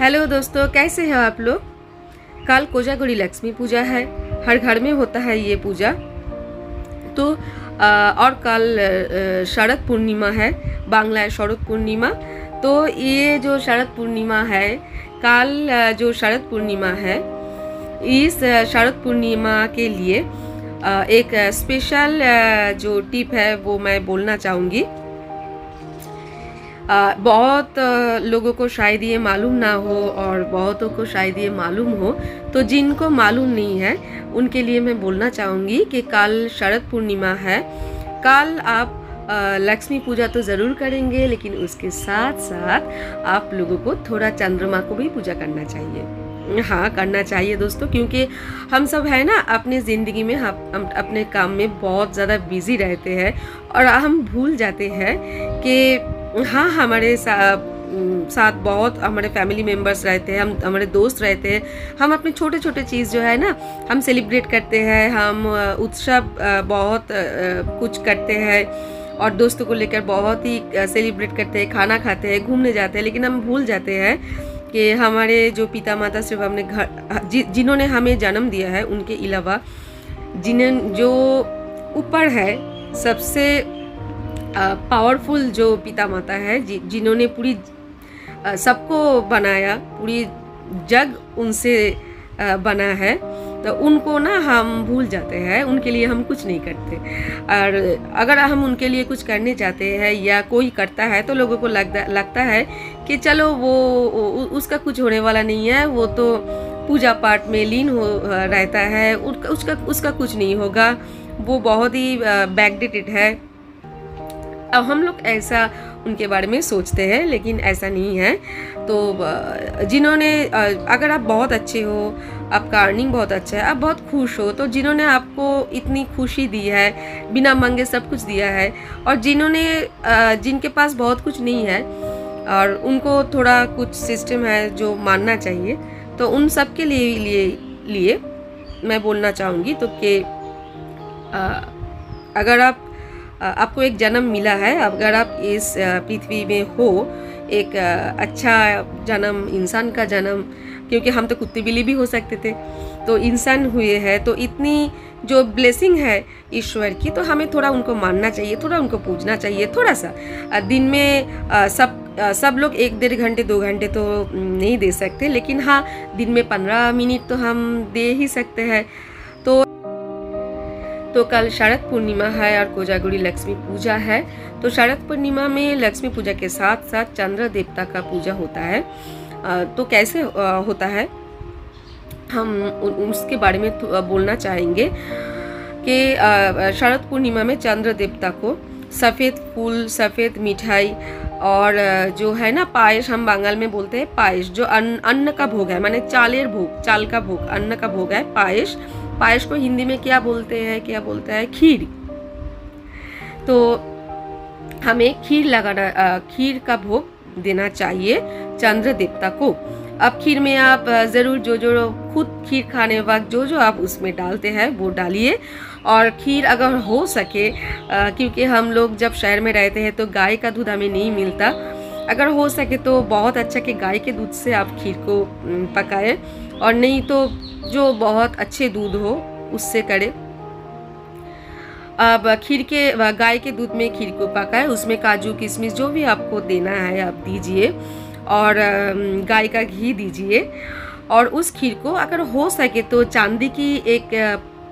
Hello दोस्तों, कैसे हैं आप लोग। कल कोजागुड़ी लक्ष्मी पूजा है, हर घर में होता है ये पूजा। तो और कल शरद पूर्णिमा है, बांग्ला शरद पूर्णिमा। तो ये जो शरद पूर्णिमा है, कल जो शरद पूर्णिमा है, इस शरद पूर्णिमा के लिए एक स्पेशल जो टिप है वो मैं बोलना चाहूँगी। बहुत लोगों को शायद ये मालूम ना हो और बहुतों को शायद ये मालूम हो, तो जिनको मालूम नहीं है उनके लिए मैं बोलना चाहूँगी कि कल शरद पूर्णिमा है। कल आप लक्ष्मी पूजा तो ज़रूर करेंगे, लेकिन उसके साथ साथ आप लोगों को थोड़ा चंद्रमा को भी पूजा करना चाहिए। हाँ, करना चाहिए दोस्तों, क्योंकि हम सब है ना अपनी ज़िंदगी में हम अपने काम में बहुत ज़्यादा बिज़ी रहते हैं और हम भूल जाते हैं कि हाँ, हमारे साथ बहुत हमारे फैमिली मेम्बर्स रहते हैं, हम हमारे दोस्त रहते हैं। हम अपने छोटे छोटे चीज़ जो है ना हम सेलिब्रेट करते हैं, हम उत्सव बहुत कुछ करते हैं और दोस्तों को लेकर बहुत ही सेलिब्रेट करते हैं, खाना खाते हैं, घूमने जाते हैं। लेकिन हम भूल जाते हैं कि हमारे जो पिता माता सिर्फ अपने घर जिन्होंने हमें जन्म दिया है उनके अलावा जो ऊपर है सबसे पावरफुल जो पिता माता है, जिन्होंने पूरी सबको बनाया, पूरी जग उनसे बना है, तो उनको ना हम भूल जाते हैं, उनके लिए हम कुछ नहीं करते। और अगर हम उनके लिए कुछ करने चाहते हैं या कोई करता है तो लोगों को लगता है कि चलो वो उसका कुछ होने वाला नहीं है, वो तो पूजा पाठ में लीन हो रहता है, उसका कुछ नहीं होगा, वो बहुत ही बैकडेटेड है। अब हम लोग ऐसा उनके बारे में सोचते हैं, लेकिन ऐसा नहीं है। तो जिन्होंने अगर आप बहुत अच्छे हो, आपका अर्निंग बहुत अच्छा है, आप बहुत खुश हो, तो जिन्होंने आपको इतनी खुशी दी है, बिना मांगे सब कुछ दिया है, और जिनके पास बहुत कुछ नहीं है और उनको थोड़ा कुछ सिस्टम है जो मानना चाहिए, तो उन सब के लिए मैं बोलना चाहूँगी तो कि अगर आपको एक जन्म मिला है, अगर आप इस पृथ्वी में हो, एक अच्छा जन्म, इंसान का जन्म, क्योंकि हम तो कुत्ते बिल्ली भी हो सकते थे, तो इंसान हुए हैं, तो इतनी जो ब्लेसिंग है ईश्वर की, तो हमें थोड़ा उनको मानना चाहिए, थोड़ा उनको पूजना चाहिए। थोड़ा सा दिन में सब लोग 1-1.5 घंटे 2 घंटे तो नहीं दे सकते, लेकिन हाँ, दिन में 15 मिनट तो हम दे ही सकते हैं। तो कल शरद पूर्णिमा है और कोजागुड़ी लक्ष्मी पूजा है। तो शरद पूर्णिमा में लक्ष्मी पूजा के साथ साथ चंद्र देवता का पूजा होता है। तो कैसे होता है हम उसके बारे में बोलना चाहेंगे कि शरद पूर्णिमा में चंद्र देवता को सफ़ेद फूल, सफ़ेद मिठाई और जो है ना पायस, हम बंगाल में बोलते हैं पायस, जो अन्न का भोग है, माने चाल का भोग, अन्न का भोग है पायस। पायस को हिंदी में क्या बोलते हैं खीर। तो हमें खीर का भोग देना चाहिए चंद्र देवता को। अब खीर में आप ज़रूर जो खुद खीर खाने वक्त जो आप उसमें डालते हैं वो डालिए। और खीर अगर हो सके, क्योंकि हम लोग जब शहर में रहते हैं तो गाय का दूध हमें नहीं मिलता, अगर हो सके तो बहुत अच्छा कि गाय के दूध से आप खीर को पकाएं, और नहीं तो जो बहुत अच्छे दूध हो उससे करें। अब गाय के दूध में खीर को पकाएं, उसमें काजू किशमिश जो भी आपको देना है आप दीजिए, और गाय का घी दीजिए। और उस खीर को अगर हो सके तो चांदी की एक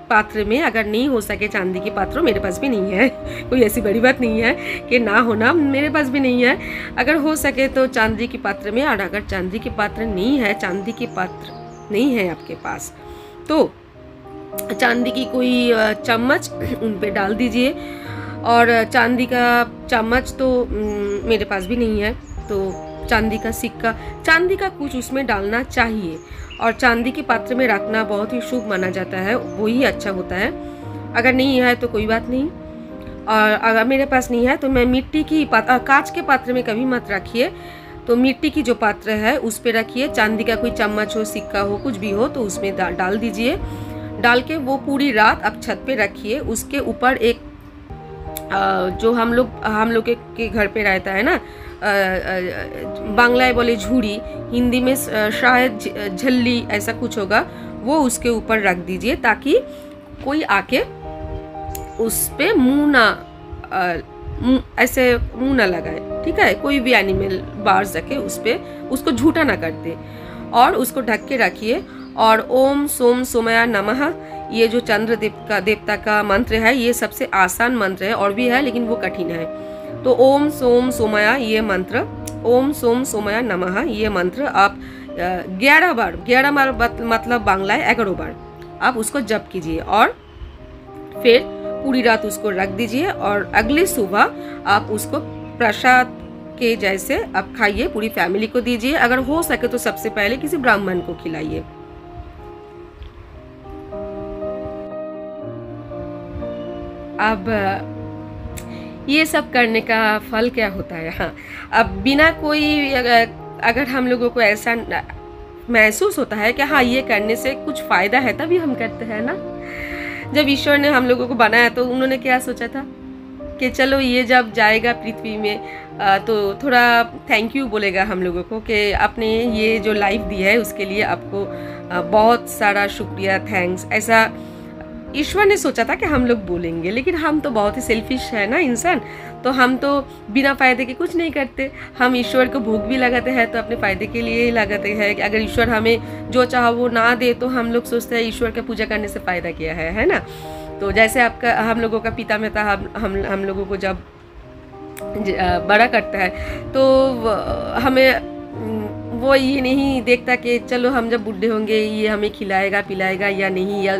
पात्र में, अगर नहीं हो सके चांदी के पात्र, मेरे पास भी नहीं है, कोई ऐसी बड़ी बात नहीं है कि ना होना, मेरे पास भी नहीं है, अगर हो सके तो चांदी के पात्र में। और अगर चांदी के पात्र नहीं है आपके पास, तो चांदी की कोई चम्मच उन पे डाल दीजिए। और चांदी का चम्मच तो मेरे पास भी नहीं है, तो चांदी का सिक्का, चांदी का कुछ उसमें डालना चाहिए। और चांदी के पात्र में रखना बहुत ही शुभ माना जाता है, वही अच्छा होता है। अगर नहीं है तो कोई बात नहीं, और अगर मेरे पास नहीं है तो मैं मिट्टी की कांच के पात्र में कभी मत रखिए, तो मिट्टी की जो पात्र है उस पे रखिए। चांदी का कोई चम्मच हो, सिक्का हो, कुछ भी हो तो उसमें डाल दीजिए। डाल के वो पूरी रात आप छत पे रखिए। उसके ऊपर एक जो हम लोग के घर पे रहता है ना, बांग्लाय बोले झूड़ी, हिंदी में शायद झल्ली ऐसा कुछ होगा, वो उसके ऊपर रख दीजिए ताकि कोई आके उस पे ऐसे मुंह ना लगाए, ठीक है। कोई भी एनिमल बाहर सके उस पे उसको झूठा ना कर दे, और उसको ढक के रखिए। और ओम सोम सोमया नमः, ये जो चंद्र देवता का मंत्र है, ये सबसे आसान मंत्र है, और भी है लेकिन वो कठिन है। तो ओम सोम सोमया ये मंत्र, ओम सोम सोमया नमः ये मंत्र आप 11 बार, 11 बार मतलब बांग्ला 11 बार आप उसको जप कीजिए, और फिर पूरी रात उसको रख दीजिए, और अगली सुबह आप उसको प्रसाद के जैसे आप खाइए, पूरी फैमिली को दीजिए। अगर हो सके तो सबसे पहले किसी ब्राह्मण को खिलाइए। अब ये सब करने का फल क्या होता है? हाँ, अब बिना कोई अगर हम लोगों को ऐसा महसूस होता है कि हाँ ये करने से कुछ फायदा है, तभी हम करते हैं ना। जब ईश्वर ने हम लोगों को बनाया तो उन्होंने क्या सोचा था कि चलो ये जब जाएगा पृथ्वी में तो थोड़ा थैंक यू बोलेगा हम लोगों को कि आपने ये जो लाइफ दी है उसके लिए आपको बहुत सारा शुक्रिया, थैंक्स, ऐसा ईश्वर ने सोचा था कि हम लोग बोलेंगे। लेकिन हम तो बहुत ही सेल्फिश है ना इंसान, तो हम तो बिना फ़ायदे के कुछ नहीं करते। हम ईश्वर को भोग भी लगाते हैं तो अपने फ़ायदे के लिए ही लगाते हैं कि अगर ईश्वर हमें जो चाहा वो ना दे तो हम लोग सोचते हैं ईश्वर का पूजा करने से फ़ायदा क्या है ना। तो जैसे आपका हम लोगों का पिता माता हम लोगों को जब बड़ा करता है तो हमें वो ये नहीं देखता कि चलो हम जब बूढ़े होंगे ये हमें खिलाएगा पिलाएगा या नहीं, या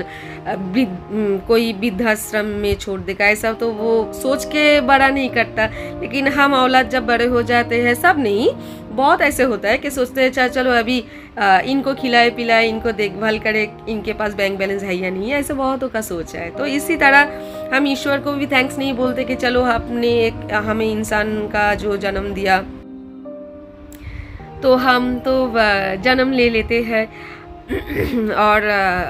कोई वृद्धाश्रम में छोड़ देगा, ऐसा तो वो सोच के बड़ा नहीं करता। लेकिन हम औलाद जब बड़े हो जाते हैं, सब नहीं बहुत ऐसे होता है कि सोचते हैं चलो अभी इनको खिलाए पिलाए, इनको देखभाल करे, इनके पास बैंक बैलेंस है या नहीं, ऐसे बहुतों का सोच है। तो इसी तरह हम ईश्वर को भी थैंक्स नहीं बोलते कि चलो आपने हमें इंसान का जो जन्म दिया, तो हम तो जन्म ले लेते हैं और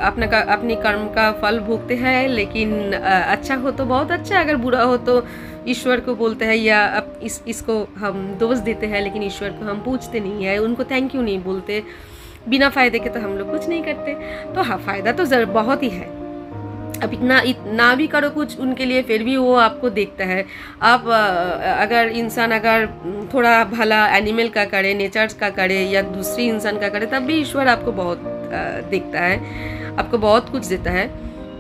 अपने कर्म का फल भोगते हैं। लेकिन अच्छा हो तो बहुत अच्छा, अगर बुरा हो तो ईश्वर को बोलते हैं या इसको हम दोष देते हैं, लेकिन ईश्वर को हम पूछते नहीं है, उनको थैंक यू नहीं बोलते। बिना फ़ायदे के तो हम लोग कुछ नहीं करते। तो हाँ, फ़ायदा तो ज़रूर बहुत ही है। अब इतना भी करो कुछ उनके लिए, फिर भी वो आपको देखता है। आप अगर इंसान अगर थोड़ा भला एनिमल का करे, नेचर्स का करे या दूसरी इंसान का करे, तब भी ईश्वर आपको बहुत देखता है, आपको बहुत कुछ देता है।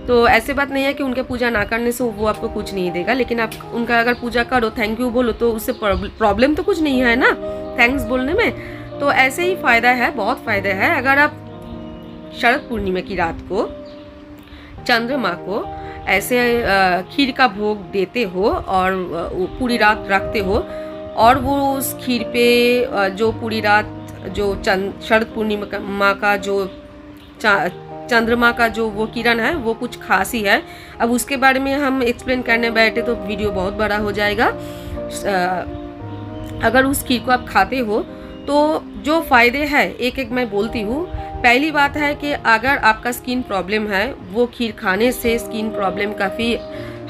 तो ऐसे बात नहीं है कि उनके पूजा ना करने से वो आपको कुछ नहीं देगा, लेकिन आप उनका अगर पूजा करो, थैंक यू बोलो, तो उससे प्रॉब्लम तो कुछ नहीं है ना थैंक्स बोलने में। तो ऐसे ही फ़ायदा है, बहुत फ़ायदा है। अगर आप शरद पूर्णिमा की रात को चंद्रमा को ऐसे खीर का भोग देते हो और पूरी रात रखते हो, और वो उस खीर पे जो पूरी रात जो शरद पूर्णिमा का जो चंद्रमा का जो वो किरण है वो कुछ खास ही है। अब उसके बारे में हम एक्सप्लेन करने बैठे तो वीडियो बहुत बड़ा हो जाएगा। अगर उस खीर को आप खाते हो तो जो फ़ायदे हैं एक एक मैं बोलती हूँ। पहली बात है कि अगर आपका स्किन प्रॉब्लम है, वो खीर खाने से स्किन प्रॉब्लम काफ़ी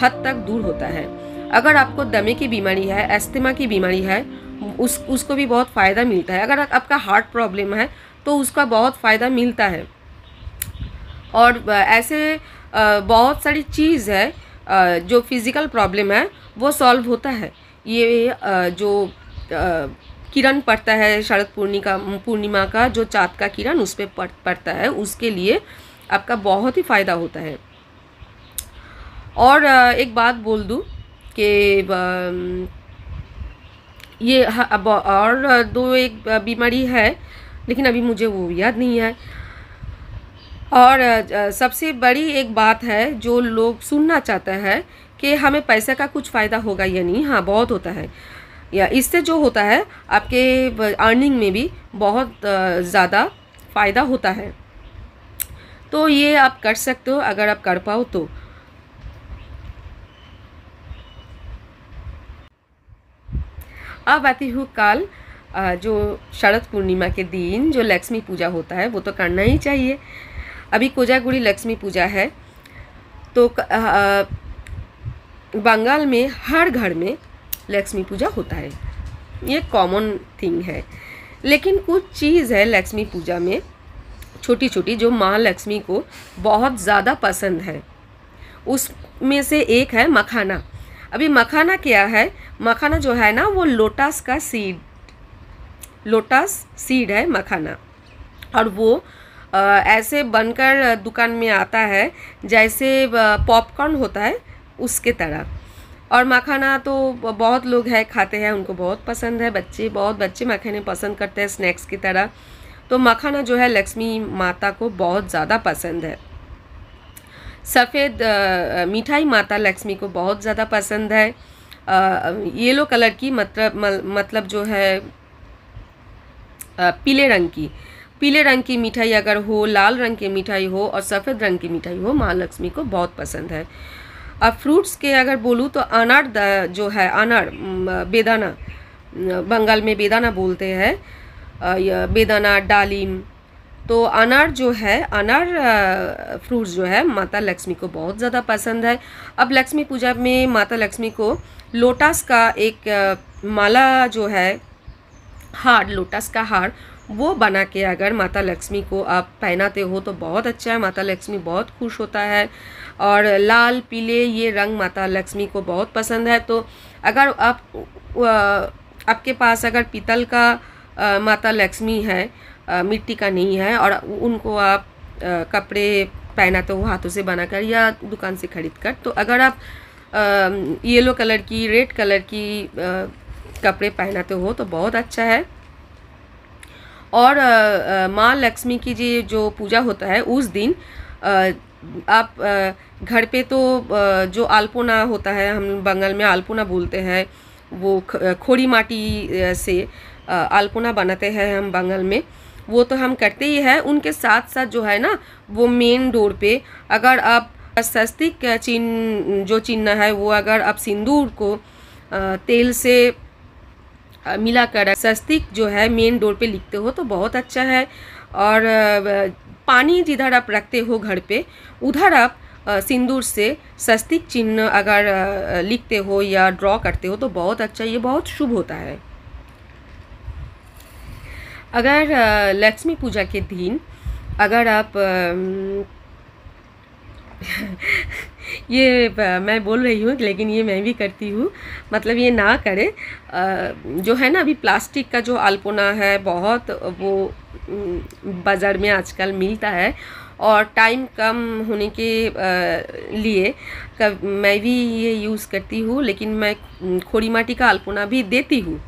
हद तक दूर होता है। अगर आपको दमे की बीमारी है, एस्थमा की बीमारी है, उसको भी बहुत फ़ायदा मिलता है। अगर आपका हार्ट प्रॉब्लम है तो उसका बहुत फ़ायदा मिलता है। और ऐसे बहुत सारी चीज़ है जो फिज़िकल प्रॉब्लम है वो सॉल्व होता है। ये जो किरण पड़ता है शरद पूर्णिमा का जो चाँद का किरण उस पर पड़ता है, उसके लिए आपका बहुत ही फ़ायदा होता है। और एक बात बोल दूँ कि ये अब और दो एक बीमारी है, लेकिन अभी मुझे वो याद नहीं है। और सबसे बड़ी एक बात है जो लोग सुनना चाहता है कि हमें पैसे का कुछ फ़ायदा होगा या नहीं। हाँ, बहुत होता है, या इससे जो होता है आपके अर्निंग में भी बहुत ज़्यादा फ़ायदा होता है। तो ये आप कर सकते हो अगर आप कर पाओ तो। अब आती हूँ कल जो शरद पूर्णिमा के दिन जो लक्ष्मी पूजा होता है वो तो करना ही चाहिए। अभी कोजागुड़ी लक्ष्मी पूजा है, तो बंगाल में हर घर में लक्ष्मी पूजा होता है, ये कॉमन थिंग है। लेकिन कुछ चीज़ है लक्ष्मी पूजा में छोटी छोटी जो माँ लक्ष्मी को बहुत ज़्यादा पसंद है। उसमें से एक है मखाना। अभी मखाना क्या है? मखाना जो है ना वो लोटस का सीड, लोटस सीड है मखाना, और वो ऐसे बनकर दुकान में आता है जैसे पॉपकॉर्न होता है उसके तरह। और मखाना तो बहुत लोग हैं खाते हैं, उनको बहुत पसंद है, बहुत बच्चे मखाने पसंद करते हैं स्नैक्स की तरह। तो मखाना जो है लक्ष्मी माता को बहुत ज़्यादा पसंद है। सफ़ेद मिठाई माता लक्ष्मी को बहुत ज़्यादा पसंद है। येलो कलर की मतलब जो है पीले रंग की मिठाई अगर हो, लाल रंग की मिठाई हो और सफ़ेद रंग की मिठाई हो, माँ लक्ष्मी को बहुत पसंद है। अब फ्रूट्स के अगर बोलूँ तो अनार जो है, अनार बेदाना, बंगाल में बेदाना बोलते हैं, बेदाना, डालिम। तो अनार जो है, अनार फ्रूट्स जो है माता लक्ष्मी को बहुत ज़्यादा पसंद है। अब लक्ष्मी पूजा में माता लक्ष्मी को लोटस का एक माला जो है, हार, लोटस का हार, वो बना के अगर माता लक्ष्मी को आप पहनाते हो तो बहुत अच्छा है, माता लक्ष्मी बहुत खुश होता है। और लाल पीले ये रंग माता लक्ष्मी को बहुत पसंद है। तो अगर आपके पास अगर पीतल का माता लक्ष्मी है, मिट्टी का नहीं है, और उनको आप कपड़े पहनाते हो हाथों से बनाकर या दुकान से खरीद कर, तो अगर आप येलो कलर की, रेड कलर की कपड़े पहनाते हो तो बहुत अच्छा है। और माँ लक्ष्मी की जो पूजा होता है उस दिन आप घर पे तो जो अल्पोना होता है, हम बंगाल में अल्पोना बोलते हैं, वो खोड़ी माटी से अल्पोना बनाते हैं हम बंगाल में, वो तो हम करते ही है। उनके साथ साथ जो है ना, वो मेन डोर पे अगर आप स्वस्तिक चिन्ह जो चिन्ह है वो अगर आप सिंदूर को तेल से मिलाकर स्वस्तिक जो है मेन डोर पे लिखते हो तो बहुत अच्छा है। और पानी जिधर आप रखते हो घर पे, उधर आप सिंदूर से स्वस्तिक चिन्ह अगर लिखते हो या ड्रॉ करते हो तो बहुत अच्छा, ये बहुत शुभ होता है। अगर लक्ष्मी पूजा के दिन अगर आप ये मैं बोल रही हूँ लेकिन ये मैं भी करती हूँ, मतलब ये ना करे। जो है ना अभी प्लास्टिक का जो अल्पोना है बहुत, वो बाज़ार में आजकल मिलता है, और टाइम कम होने के लिए मैं भी ये यूज़ करती हूँ। लेकिन मैं खोड़ी माटी का अल्पोना भी देती हूँ।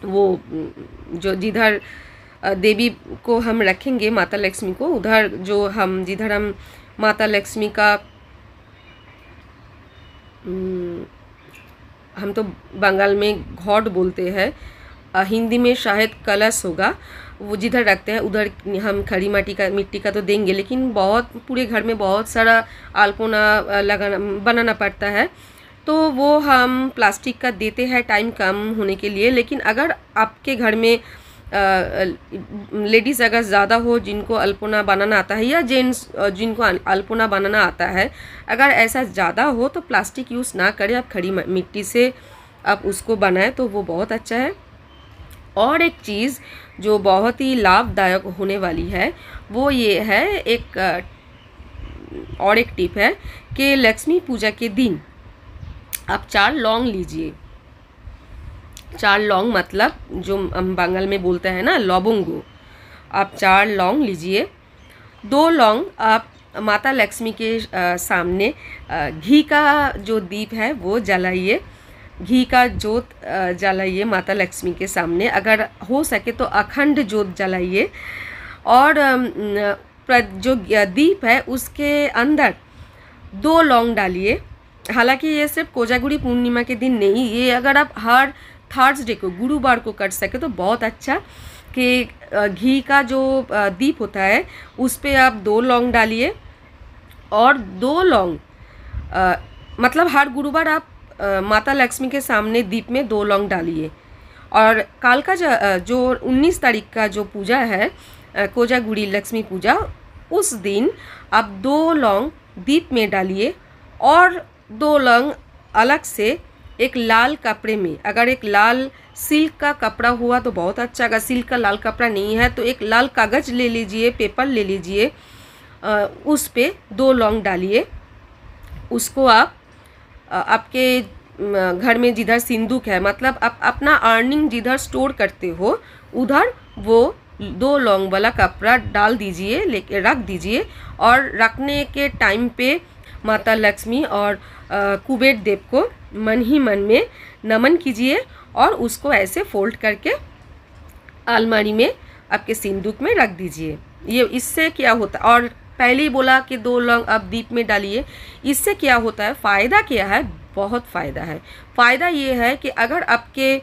वो जो जिधर देवी को हम रखेंगे माता लक्ष्मी को, उधर जो हम जिधर हम माता लक्ष्मी का, हम तो बंगाल में घॉट बोलते हैं, हिंदी में शायद कलश होगा, वो जिधर रखते हैं उधर हम खड़ी मिट्टी का तो देंगे। लेकिन बहुत पूरे घर में बहुत सारा अल्पोना बनाना पड़ता है, तो वो हम प्लास्टिक का देते हैं टाइम कम होने के लिए। लेकिन अगर आपके घर में लेडीज़ अगर ज़्यादा हो जिनको अल्पोना बनाना आता है, या जेंट्स जिनको अल्पोना बनाना आता है, अगर ऐसा ज़्यादा हो तो प्लास्टिक यूज़ ना करें, आप खड़ी मिट्टी से आप उसको बनाएं तो वो बहुत अच्छा है। और एक चीज़ जो बहुत ही लाभदायक होने वाली है वो ये है, और एक टिप है कि लक्ष्मी पूजा के दिन आप 4 लौंग लीजिए। 4 लौंग मतलब जो हम बंगाल में बोलते हैं ना लौंगो, आप 4 लौंग लीजिए। 2 लौंग आप माता लक्ष्मी के सामने घी का जो दीप है वो जलाइए, घी का जोत जलाइए माता लक्ष्मी के सामने, अगर हो सके तो अखंड जोत जलाइए। और जो दीप है उसके अंदर 2 लौंग डालिए। हालांकि ये सिर्फ कोजागुड़ी पूर्णिमा के दिन नहीं, ये अगर आप हर थर्सडे को, गुरुवार को कर सके तो बहुत अच्छा, कि घी का जो दीप होता है उस पर आप 2 लौंग डालिए। और 2 लौंग मतलब हर गुरुवार आप माता लक्ष्मी के सामने दीप में 2 लौंग डालिए। और काल का जो 19 तारीख का जो पूजा है कोजागुड़ी लक्ष्मी पूजा, उस दिन आप 2 लौंग दीप में डालिए और 2 लौंग अलग से एक लाल कपड़े में, अगर एक लाल सिल्क का कपड़ा हुआ तो बहुत अच्छा, अगर सिल्क का लाल कपड़ा नहीं है तो एक लाल कागज़ ले लीजिए, पेपर ले लीजिए, उस पे 2 लौंग डालिए। उसको आप आपके घर में जिधर सिंदूक है, मतलब आप अपना अर्निंग जिधर स्टोर करते हो उधर वो 2 लौंग वाला कपड़ा डाल दीजिए, लेके रख दीजिए। और रखने के टाइम पे माता लक्ष्मी और कुबेर देव को मन ही मन में नमन कीजिए और उसको ऐसे फोल्ड करके अलमारी में आपके सिंदूक में रख दीजिए। ये इससे क्या होता, और पहले ही बोला कि 2 लौंग आप दीप में डालिए। इससे क्या होता है, फ़ायदा क्या है, बहुत फ़ायदा है। फ़ायदा ये है कि अगर आपके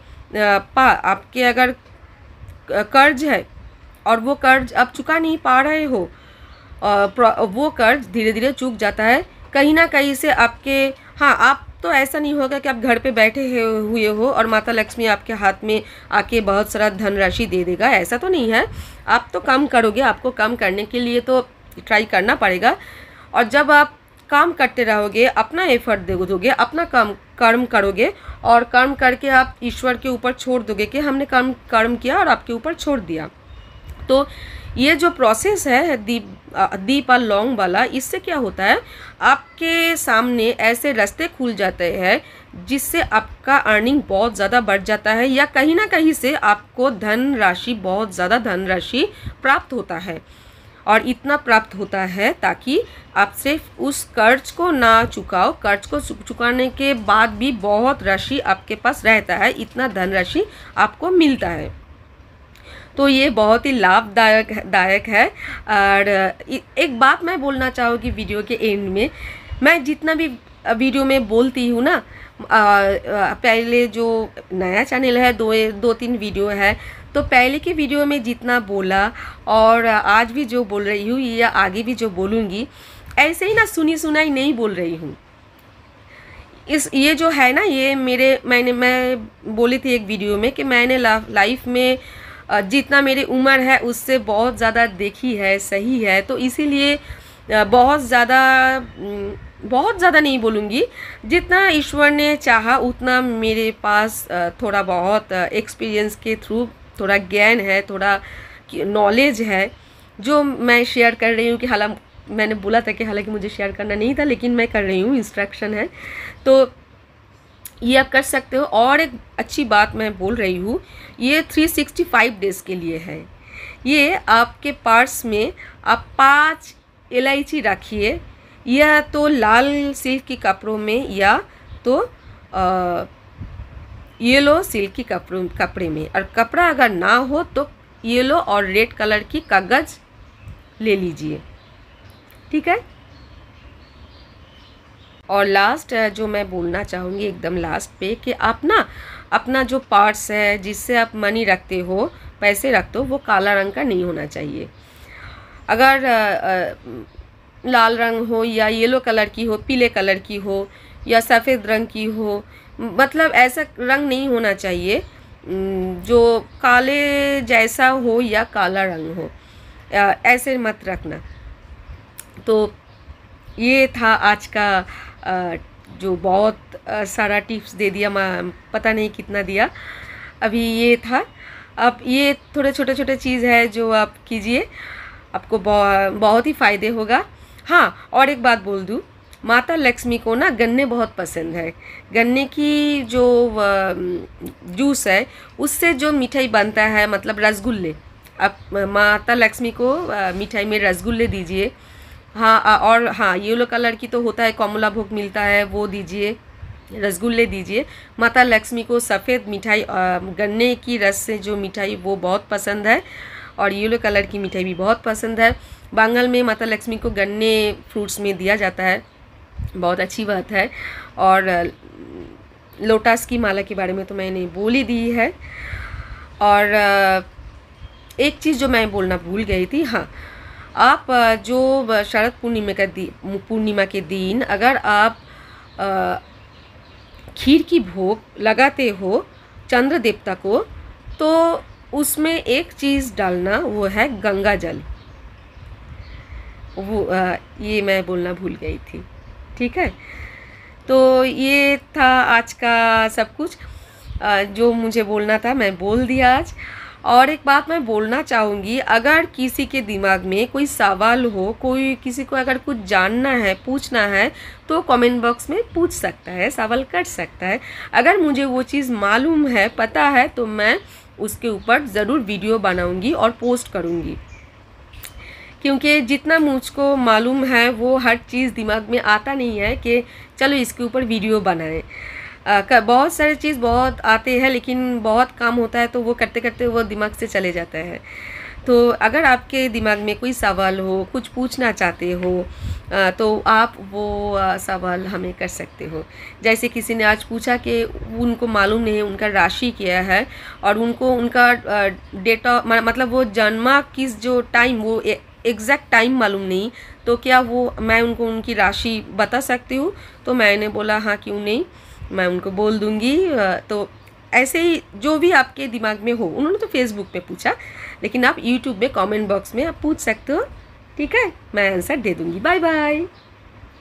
अगर कर्ज है और वो कर्ज आप चुका नहीं पा रहे हो, वो कर्ज धीरे धीरे चूक जाता है कहीं ना कहीं से आपके। हाँ, आप तो ऐसा नहीं होगा कि आप घर पे बैठे हुए हो और माता लक्ष्मी आपके हाथ में आके बहुत सारा धनराशि दे देगा, ऐसा तो नहीं है। आप तो काम करोगे, आपको काम करने के लिए तो ट्राई करना पड़ेगा। और जब आप काम करते रहोगे, अपना एफर्ट दोगे, अपना कर्म करोगे और कर्म करके आप ईश्वर के ऊपर छोड़ दोगे कि हमने कर्म किया और आपके ऊपर छोड़ दिया। तो ये जो प्रोसेस है दीप और लौंग वाला, इससे क्या होता है, आपके सामने ऐसे रास्ते खुल जाते हैं जिससे आपका अर्निंग बहुत ज़्यादा बढ़ जाता है, या कहीं ना कहीं से आपको धनराशि, बहुत ज़्यादा धनराशि प्राप्त होता है। और इतना प्राप्त होता है ताकि आप सिर्फ उस कर्ज को ना चुकाओ, कर्ज को चुकाने के बाद भी बहुत राशि आपके पास रहता है, इतना धनराशि आपको मिलता है। तो ये बहुत ही लाभदायक है। और एक बात मैं बोलना चाहूँगी वीडियो के एंड में, मैं जितना भी वीडियो में बोलती हूँ ना, पहले जो नया चैनल है, 2-3 वीडियो है, तो पहले के वीडियो में जितना बोला और आज भी जो बोल रही हूँ या आगे भी जो बोलूँगी, ऐसे ही ना सुनी सुनाई नहीं बोल रही हूँ। ये जो है ना, ये मैं बोली थी एक वीडियो में कि मैंने लाइफ में जितना मेरी उम्र है उससे बहुत ज़्यादा देखी है, सही है। तो इसीलिए बहुत ज़्यादा नहीं बोलूँगी, जितना ईश्वर ने चाहा उतना मेरे पास थोड़ा बहुत एक्सपीरियंस के थ्रू थोड़ा ज्ञान है, थोड़ा नॉलेज है जो मैं शेयर कर रही हूँ। कि हालांकि मैंने बोला था कि हालांकि मुझे शेयर करना नहीं था, लेकिन मैं कर रही हूँ, इंस्ट्रक्शन है तो ये आप कर सकते हो। और एक अच्छी बात मैं बोल रही हूँ, ये 365 डेज़ के लिए है। ये आपके पर्स में आप 5 इलायची रखिए, या तो लाल सिल्क के कपड़ों में या तो येलो सिल्क की कपड़े में। और कपड़ा अगर ना हो तो येलो और रेड कलर की कागज़ ले लीजिए, ठीक है। और लास्ट जो मैं बोलना चाहूँगी एकदम लास्ट पे, कि आप ना अपना जो पर्स है जिससे आप मनी रखते हो, पैसे रखते हो, वो काला रंग का नहीं होना चाहिए। अगर लाल रंग हो या येलो कलर की हो, पीले कलर की हो या सफ़ेद रंग की हो, मतलब ऐसा रंग नहीं होना चाहिए जो काले जैसा हो या काला रंग हो, ऐसे मत रखना। तो ये था आज का जो बहुत सारा टिप्स दे दिया, मैं पता नहीं कितना दिया अभी, ये था। अब ये थोड़े छोटे चीज़ है जो आप कीजिए, आपको बहुत ही फ़ायदे होगा। हाँ, और एक बात बोल दूँ, माता लक्ष्मी को ना गन्ने बहुत पसंद है। गन्ने की जो जूस है उससे जो मिठाई बनता है, मतलब रसगुल्ले, आप माता लक्ष्मी को मिठाई में रसगुल्ले दीजिए। हाँ, और हाँ, येलो कलर की तो होता है, कमला भोग मिलता है, वो दीजिए, रसगुल्ले दीजिए। माता लक्ष्मी को सफ़ेद मिठाई, गन्ने की रस से जो मिठाई वो बहुत पसंद है, और येलो कलर की मिठाई भी बहुत पसंद है। बांगल में माता लक्ष्मी को गन्ने फ्रूट्स में दिया जाता है, बहुत अच्छी बात है। और लोटस की माला के बारे में तो मैंने बोल ही दी है। और एक चीज़ जो मैं बोलना भूल गई थी, हाँ, आप जो शरद पूर्णिमा के दिन अगर आप खीर की भोग लगाते हो चंद्र देवता को, तो उसमें एक चीज़ डालना, वो है गंगा जल। वो ये मैं बोलना भूल गई थी, ठीक है। तो ये था आज का सब कुछ, जो मुझे बोलना था मैं बोल दिया आज। और एक बात मैं बोलना चाहूँगी, अगर किसी के दिमाग में कोई सवाल हो, कोई किसी को अगर कुछ जानना है, पूछना है, तो कमेंट बॉक्स में पूछ सकता है, सवाल कर सकता है। अगर मुझे वो चीज़ मालूम है, पता है, तो मैं उसके ऊपर ज़रूर वीडियो बनाऊँगी और पोस्ट करूँगी, क्योंकि जितना मुझको मालूम है वो हर चीज़ दिमाग में आता नहीं है कि चलो इसके ऊपर वीडियो बनाएं। बहुत सारे चीज़ बहुत आते हैं, लेकिन बहुत काम होता है तो वो करते करते वो दिमाग से चले जाता है। तो अगर आपके दिमाग में कोई सवाल हो, कुछ पूछना चाहते हो, तो आप वो सवाल हमें कर सकते हो। जैसे किसी ने आज पूछा कि उनको मालूम नहीं है उनका राशि क्या है, और उनको उनका डेट ऑफ मतलब वो जन्मा किस जो टाइम, वो एग्जैक्ट टाइम मालूम नहीं, तो क्या वो मैं उनको उनकी राशि बता सकती हूँ? तो मैंने बोला हाँ, क्यों नहीं, मैं उनको बोल दूँगी। तो ऐसे ही जो भी आपके दिमाग में हो, उन्होंने तो फेसबुक पे पूछा, लेकिन आप यूट्यूब में कमेंट बॉक्स में आप पूछ सकते हो, ठीक है, मैं आंसर दे दूँगी। Bye bye.